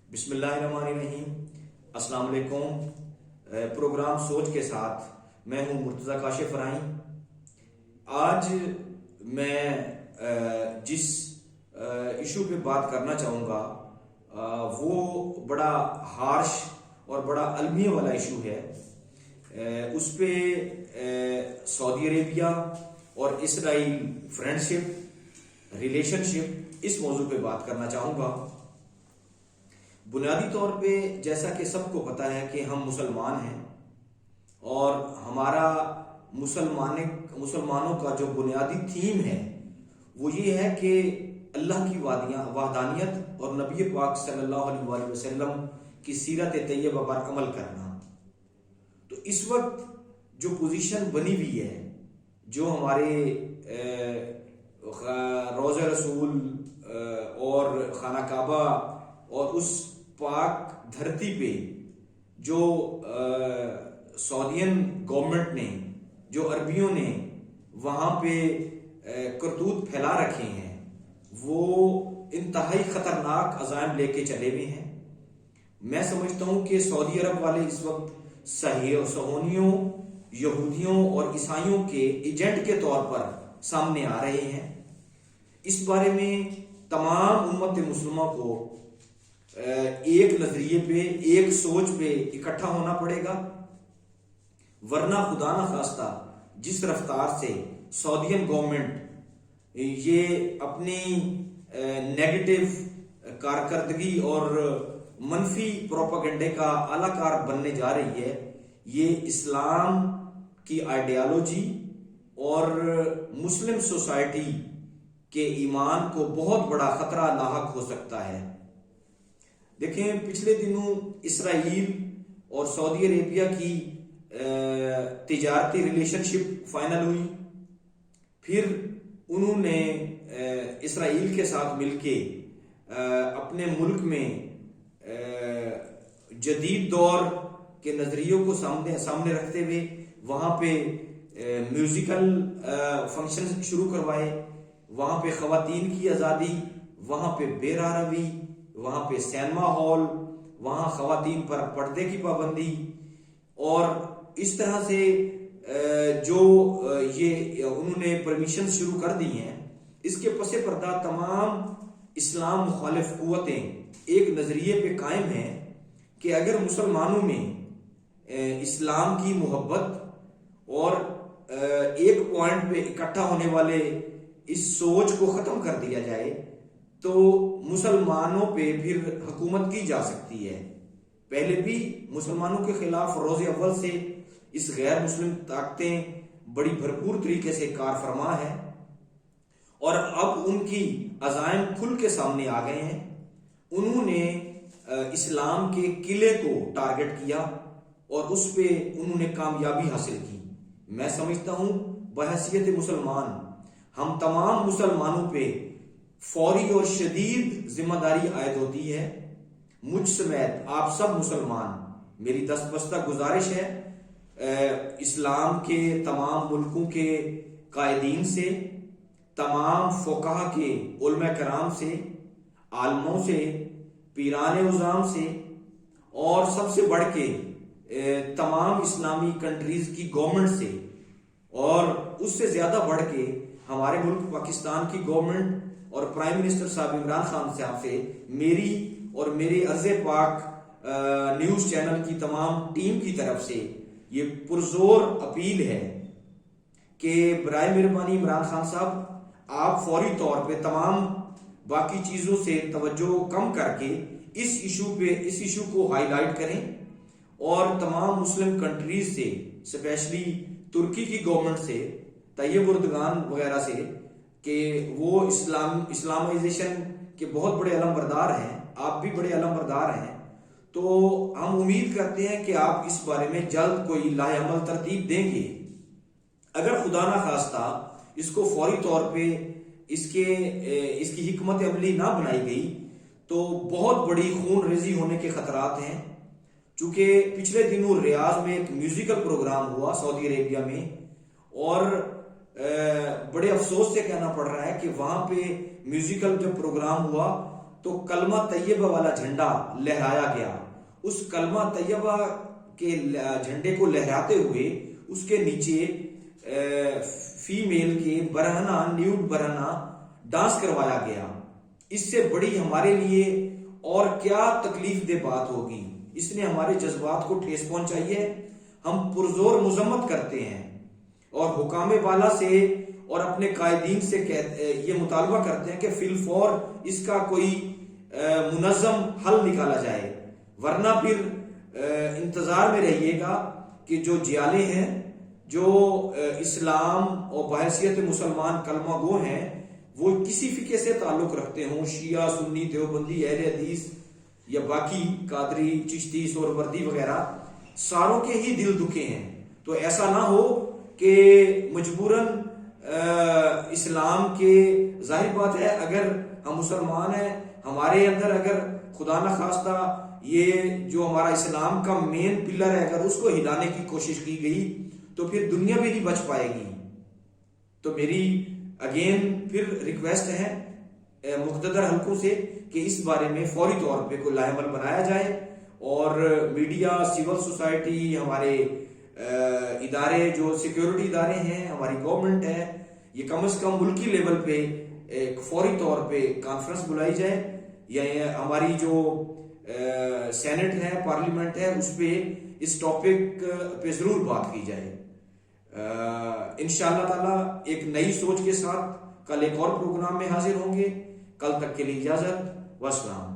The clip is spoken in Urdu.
بسم اللہ الرحمن الرحیم۔ السلام علیکم۔ پروگرام سوچ کے ساتھ میں ہوں مرتضی کاشف فرائیں۔ آج میں جس ایشو پہ بات کرنا چاہوں گا وہ بڑا ہارش اور بڑا المیہ والا ایشو ہے۔ اس پہ سعودی عربیہ اور اسرائیل فرینڈ شپ، ریلیشن شپ، اس موضوع پہ بات کرنا چاہوں گا۔ بنیادی طور پہ جیسا کہ سب کو پتہ ہے کہ ہم مسلمان ہیں، اور ہمارا مسلمانوں کا جو بنیادی تھیم ہے وہ یہ ہے کہ اللہ کی وحدانیت اور نبی پاک صلی اللہ علیہ وآلہ وسلم کی سیرت طیبہ پر عمل کرنا۔ تو اس وقت جو پوزیشن بنی ہوئی ہے، جو ہمارے روضہ رسول اور خانہ کعبہ اور اس پاک دھرتی پہ جو سعودین گورنمنٹ نے، جو عربیوں نے وہاں پہ کرتوت پھیلا رکھے ہیں، وہ انتہائی خطرناک عزائم لے کے چلے ہوئے ہیں۔ میں سمجھتا ہوں کہ سعودی عرب والے اس وقت صہیونیوں، یہودیوں اور عیسائیوں کے ایجنٹ کے طور پر سامنے آ رہے ہیں۔ اس بارے میں تمام امت مسلمہ کو ایک نظریے پہ، ایک سوچ پہ اکٹھا ہونا پڑے گا، ورنہ خدا نہ خواستہ جس رفتار سے سعودین گورنمنٹ یہ اپنی نیگیٹو کارکردگی اور منفی پروپیگنڈے کا اعلی کار بننے جا رہی ہے، یہ اسلام کی آئیڈیالوجی اور مسلم سوسائٹی کے ایمان کو بہت بڑا خطرہ لاحق ہو سکتا ہے۔ دیکھیں، پچھلے دنوں اسرائیل اور سعودی عربیہ کی تجارتی ریلیشن شپ فائنل ہوئی۔ پھر انہوں نے اسرائیل کے ساتھ مل کے اپنے ملک میں جدید دور کے نظریوں کو سامنے رکھتے ہوئے وہاں پہ میوزیکل فنکشن شروع کروائے، وہاں پہ خواتین کی آزادی، وہاں پہ بے روی، وہاں پہ سینما ہال، وہاں خواتین پر پردے کی پابندی، اور اس طرح سے جو یہ انہوں نے پرمیشن شروع کر دی ہیں، اس کے پس پردہ تمام اسلام مخالف قوتیں ایک نظریے پہ قائم ہیں کہ اگر مسلمانوں میں اسلام کی محبت اور ایک پوائنٹ پہ اکٹھا ہونے والے اس سوچ کو ختم کر دیا جائے تو مسلمانوں پہ پھر حکومت کی جا سکتی ہے۔ پہلے بھی مسلمانوں کے خلاف روز اول سے اس غیر مسلم طاقتیں بڑی بھرپور طریقے سے کار فرما ہے، اور اب ان کی عزائم کھل کے سامنے آ گئے ہیں۔ انہوں نے اسلام کے قلعے کو ٹارگٹ کیا اور اس پہ انہوں نے کامیابی حاصل کی۔ میں سمجھتا ہوں بحیثیت مسلمان ہم تمام مسلمانوں پہ فوری اور شدید ذمہ داری عائد ہوتی ہے۔ مجھ سمیت آپ سب مسلمان، میری دست بستہ گزارش ہے اسلام کے تمام ملکوں کے قائدین سے، تمام فقہا کے علماء کرام سے، عالموں سے، پیران عظام سے، اور سب سے بڑھ کے تمام اسلامی کنٹریز کی گورنمنٹ سے، اور اس سے زیادہ بڑھ کے ہمارے ملک پاکستان کی گورنمنٹ اور پرائم منسٹر صاحب عمران خان صاحب سے میری اور میرے عرض پاک نیوز چینل کی تمام ٹیم کی طرف سے یہ پرزور اپیل ہے کہ برائے مہربانی عمران خان صاحب آپ فوری طور پہ تمام باقی چیزوں سے توجہ کم کر کے اس ایشو کو ہائی لائٹ کریں، اور تمام مسلم کنٹریز سے، اسپیشلی ترکی کی گورنمنٹ سے، طیب اردگان وغیرہ سے، کہ وہ اسلامائزیشن کے بہت بڑے علم بردار ہیں، آپ بھی بڑے علم بردار ہیں، تو ہم امید کرتے ہیں کہ آپ اس بارے میں جلد کوئی لاہ عمل ترتیب دیں گے۔ اگر خدا نہ خواستہ اس کو فوری طور پہ اس کی حکمت عملی نہ بنائی گئی تو بہت بڑی خون ریزی ہونے کے خطرات ہیں۔ چونکہ پچھلے دنوں ریاض میں ایک میوزیکل پروگرام ہوا سعودی عربیہ میں، اور بڑے افسوس سے کہنا پڑ رہا ہے کہ وہاں پہ میوزیکل جب پروگرام ہوا تو کلمہ طیبہ والا جھنڈا لہرایا گیا. اس کلمہ طیبہ کے جھنڈے کو لہراتے ہوئے اس کے نیچے فیمیل کے برہنہ نیوڈ برہنہ ڈانس کروایا گیا. اس سے بڑی ہمارے لیے اور کیا تکلیف دہ بات ہوگی. اس نے ہمارے جذبات کو ٹھیس پہنچائی ہے. ہم پرزور مذمت کرتے ہیں اور حکام بالا سے اور اپنے قائدین سے یہ مطالبہ کرتے ہیں کہ فی الفور اس کا کوئی منظم حل نکالا جائے، ورنہ پھر انتظار میں رہیے گا کہ جو جیالے ہیں، جو اسلام اور بحیثیت مسلمان کلمہ گو ہیں، وہ کسی فقہ سے تعلق رکھتے ہوں، شیعہ، سنی، دیوبندی، اہل حدیث یا باقی قادری، چشتی، سہروردی وغیرہ، ساروں کے ہی دل دکھے ہیں. تو ایسا نہ ہو کہ مجبوراً اسلام کے، ظاہر بات ہے اگر ہم مسلمان ہیں، ہمارے اندر اگر خدا نہ خواستہ یہ جو ہمارا اسلام کا مین پلر ہے اگر اس کو ہلانے کی کوشش کی گئی تو پھر دنیا بھی نہیں بچ پائے گی. تو میری اگین پھر ریکویسٹ ہے مقتدر حلقوں سے کہ اس بارے میں فوری طور پہ کوئی لائحہ عمل بنایا جائے، اور میڈیا، سول سوسائٹی، ہمارے ادارے جو سیکیورٹی ادارے ہیں، ہماری گورنمنٹ ہے، یہ کم از کم ملکی لیول پہ ایک فوری طور پہ کانفرنس بلائی جائے، یا ہماری جو سینٹ ہے، پارلیمنٹ ہے، اس پہ اس ٹاپک پہ ضرور بات کی جائے. انشاءاللہ تعالیٰ ایک نئی سوچ کے ساتھ کل ایک اور پروگرام میں حاضر ہوں گے. کل تک کے لیے اجازت، والسلام.